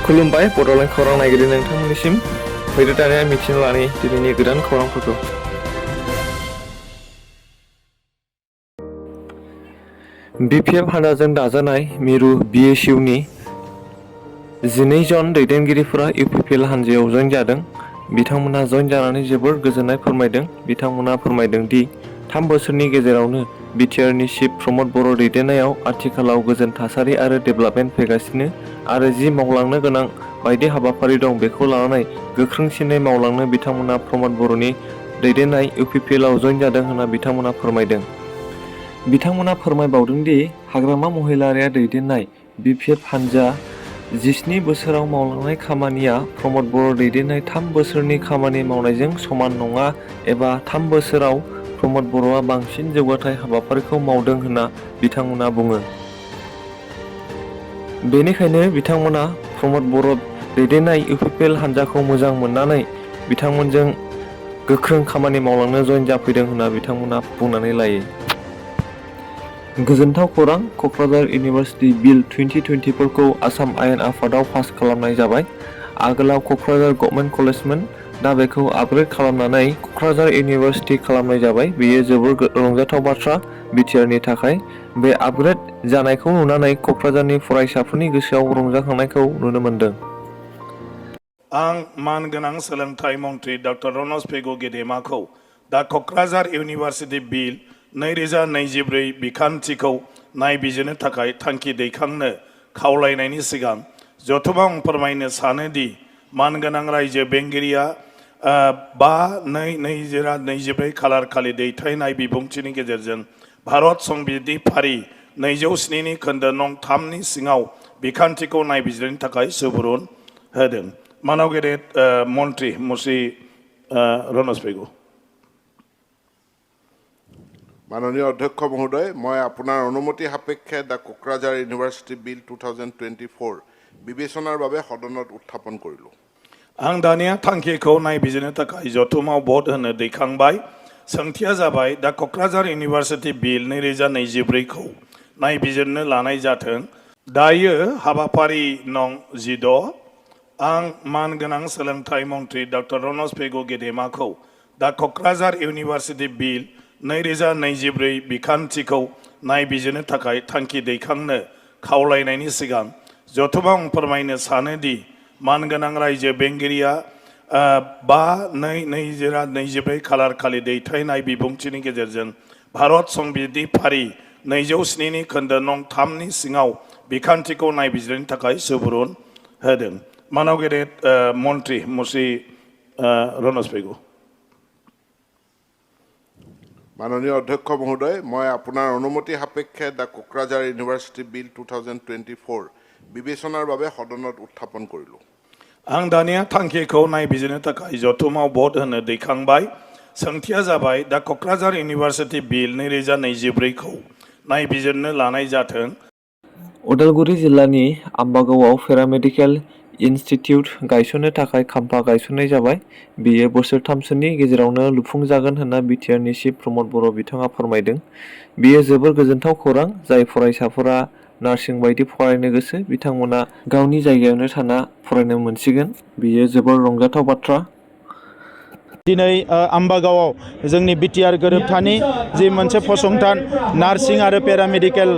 खुलुमबाय बड'लेण्ड खौरां नायगिरि नोंथांमोननिसिम फैदो दानिया मिथिनो लानि दिनैनि गोदान खौरांफोरखौ। BPF हानजाजों दाजानाय मिरु BSU नि 12 जन दैदेनगिरिफोरा UPPL हानजायाव जइन जादों। बिथांमोना जइन जानानै जोबोर गोजोननाय फोरमायदों। बिथांमोना फोरमायदों दि 3 बोसोरनि गेजेरावनो बिटिआरनि चिफ प्रमद बर' दैदेननायाव आथिखालाव गोजोन थासारि आरो डेभेलपमेन्ट फैगासिनो आरो जि मावलांनो गोनां बायदि हाबाफारि दं बेखौ लानानै गोख्रोंसिनै मावलांनो बिथांमोना प्रमद बर'नि दैदेननाय UPPL आव जइन जादों होनना बिथांमोना फोरमायदों। बिथांमोना फोरमायबावदों दि हाग्रामा महिलारिया दैदेननाय BPF हानजा 17 बोसोराव मावलांनाय खामानिया प्रमद बर' दैदेननाय 3 बोसोरनि खामानि मावनायजों समान नङा एबा 3 बोसोराव प्रमद बर'आ बांसिन जौगाथाय हाबाफारिखौ मावदों होनना बिथांमोना बुङो। बेनिखायनो बिथांमोना प्रमद बर' दैदेननाय UPPL हानजाखौ मोजां मोननानै बिथांमोनजों गोख्रों खामानि मावलांनो जइन जाफैदों होनना बिथांमोना बुंनानै लायो। गोजोनथाव खौरां, क'क्राझार इउनिभार्सिटि बिल 2024 खौ आसाम आयेन आफादाव पास खालामनाय जाबाय। आगोलाव क'क्राझार गभर्नमेन्ट कलेजमोन, दा बेखौ आपग्रेड खालामनानै क'क्राझार इउनिभार्सिटि खालामनाय जाबाय। बेयो जोबोर रंजाथाव बाथ्रा बिटिआरनि थाखाय। बे आपग्रेड जानायखौ नुनानै क'क्राझारनि फरायसाफोरनि गोसोआव रंजाखांनायखौ नुनो मोन्दों। आं मानगोनां सोलोंथाइ मन्थ्रि डक्टर रनज पेगु गेदेमाखौ दा क'क्राझार इउनिभार्सिटि बिल 2024 बिखान्थिखौ नायबिजिरनो थाखाय थांखि दैखांनो खावलायनायनि सिगां जथुम्मायाव फोरमायनो सानो दि मानगोनां रायजो बेंगिरिया 5/2/2024 खालारखालि दैथायनाय बिबुंथिनि गेजेरजों भारत संबिजिरनि फारि 207 नि खोन्दो नं 3 नि सिङाव बिखान्थिखौ नायबिजिरनो थाखाय सुबुरुन होदों। मानव गेदेर मन्त्री मुश्री रनज पेगु। माननीय अध्यक्ष महोदय, मैं आपनार अनुमति सापेक्षे दा क'क्राझार इउनिभार्सिटी बिल 2024 विवेचनार बारे सदনত उत्थापन करिलो। आं दानिया थांखिखौ नायबिजिरनो थाखाय जथुम्मायाव भट होनो दैखांबाय। सोंथिया जाबाय दा क'क्राझार इउनिभार्सिटी बिल 2024 खौ नायबिजिरनो लानाय जाथों। दायो हाबाफारि नं 16। आं मानगोनां सोलोंथाइ मन्थ्रि डक्टर रनज पेगु गेदेमाखौ दा क'क्राझार इउनिभार्सिटी बिल 2024 बिखान्थिखौ नायबिजिरनो थाखाय थांखि दैखांनो खावलायनायनि सिगां जथुम्मायाव फोरमायनो सानो दि मानगोनां रायजो बेंगिरिया 5/2/2024 खालारखालि दैथायनाय बिबुंथिनि गेजेरजों भारत संबिजिरनि फारि 207 नि खोन्दो नं 3 नि सिङाव बिखान्थिखौ नायबिजिरनो थाखाय सुबुरुन होदों। मानव गेदेर मन्त्री मुश्री रनज पेगु। माननीय अध्यक्ष महोदय, मैं आपनार अनुमति सापेक्षे दा क'क्राझार इउनिभार्सिटी बिल 2024 विवेचनार बारे सदনত उत्थापन करिलो। आं दानिया थांखिखौ नायबिजिरनो थाखाय जथुम्मायाव भट होनो दैखांबाय। सोंथिया जाबाय दा क'क्राझार इउनिभार्सिटी बिल 2024 खौ नायबिजिरनो लानाय जाथों। उदालगुरि जिल्लानि आम्बागावआव पेरामेडिकेल इनस्टिट्यूट गायसननो थाखाय खाम्फा गायसननाय जाबाय। बेयो बोसोरथामसोनि गेजेरावनो लुफुंजागोन होनना बिटिआरनि चिफ प्रमद बर' बिथाङा फोरमायदों। बेयो जोबोर गोजोनथाव खौरां। जाय फरायसाफोरा नार्सिं बायदि फरायनो गोसो बिथांमोना गावनि जायगायावनो थाना फरायनो मोनसिगोन। बेयो जोबोर रंजाथाव बाथ्रा। दिनै आम्बागावआव जोंनि बिटिआर गोरोबथानि जि मोनसे फसंथान नार्सिं आरो पेरामेडिकेल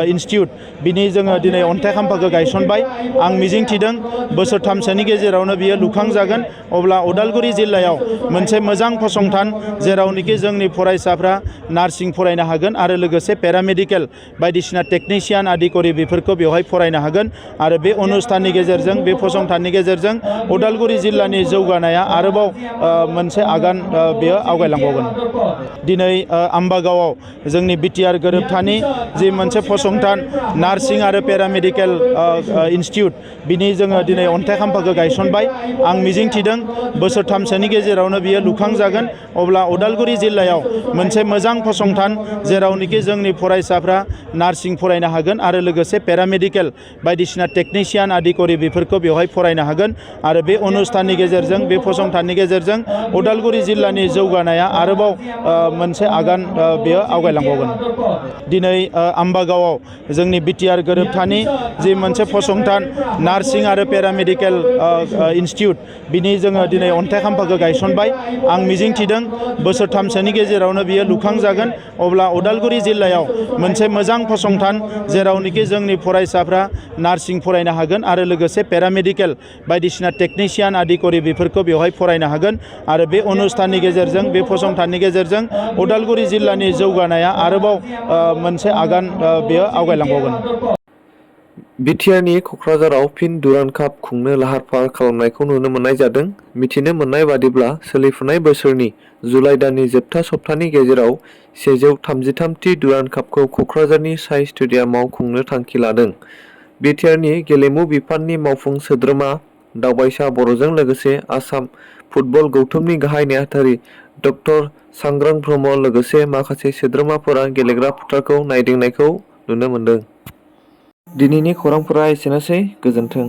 इनस्टिट्यूट बिनि जोङो दिनै अन्थाइ खाम्फाखौ गायसनबाय। आं मिजिंथिदों बोसोरथामसोनि गेजेरावनो बियो लुखांजागोन। अब्ला उदालगुरि जिल्लायाव मोनसे मोजां फसंथान जेरावनोखि जोंनि फरायसाफ्रा नार्सिं फरायनो हागोन आरो लोगोसे पेरामेडिकेल बायदिसिना टेकनिशियान आदिकरि बेफोरखौ बेवहाय फरायनो हागोन। आरो बे अनुष्ठाननि गेजेरजों बे फसंथाननि गेजेरजों उदालगुरि जिल्लानि जौगानाया आरोबाव मोनसे आगान बेयो आवगायलांबावगोन। दिनै आम्बागावआव जोंनि बिटिआर गोरोबथानि जि मोनसे फसंथान नार्सिं आरो पेरामेडिकेल इनस्टिट्यूट बिनि जोङो दिनै अन्थाइ खाम्फाखौ गायसनबाय। आं मिजिंथिदों बोसोरथामसोनि गेजेरावनो बियो लुखांजागोन। अब्ला उदालगुरि जिल्लायाव मोनसे मोजां फसंथान जेरावनोखि जोंनि फरायसाफ्रा नार्सिं फरायनो हागोन आरो लोगोसे पेरामेडिकेल बायदिसिना टेकनिशियान आदिकरि बेफोरखौ बेवहाय फरायनो हागोन। आरो बे अनुष्ठाननि गेजेरजों बे फसंथाननि गेजेरजों उदालगुरि जिल्लानि जौगानाया आरोबाव मोनसे आगान बेयो आवगायलांबावगोन। दिनै आम्बागावआव जोंनि बिटिआर गोरोबथानि जि मोनसे फसंथान नार्सिं आरो पेरामेडिकेल इन्स्टिटिउट बिनि जोङो दिनै अन्थाइ खाम्फाखौ गायसनबाय। आं मिजिंथिदों बोसोरथामसोनि गेजेरावनो बियो लुखांजागोन। अब्ला उदालगुरि जिल्लायाव मोनसे मोजां फसंथान जेरावनोखि जोंनि फरायसाफ्रा नार्सिं फरायनो हागोन आरो लोगोसे पेरामेडिकेल बायदिसिना टेकनिशियान आदिकरि बेफोरखौ बेवहाय फरायनो हागोन आरो बे अनुष्ठाननि गेजेरजों बे फसंथाननि गेजेरजों उदालगुरि जिल्लानि जौगानाया आरोबाव मोनसे आगान बेयो आवगायलांबावगोन। बिटिआरनि क'क्राझाराव फिन दुरान्ड काप खुंनो लाहार फाहार खालामनायखौ नुनो मोननाय जादों। मिथिनो मोननाय बादिब्ला सोलिफुनाय बोसोरनि जुलाइ दाननि जोबथा सप्तानि गेजेराव 133थि दुरान्ड कापखौ क'क्राझारनि साइ स्टेडियामाव खुंनो थांखि लादों। बिटिआरनि गेलेमु बिफाननि मावफुं सोद्रोमा दावबायसा बर'जों लोगोसे आसाम फुटबल गौथुमनि गाहाय नेहाथारि डक्टर सांग्रां ब्रह्म लोगोसे माखासे सोद्रोमाफोरा गेलेग्रा फोथारखौ नायदिंनायखौ नुनो मोनदों। दिनैनि खौरांफोरा एसेनोसै। गोजोन्थों।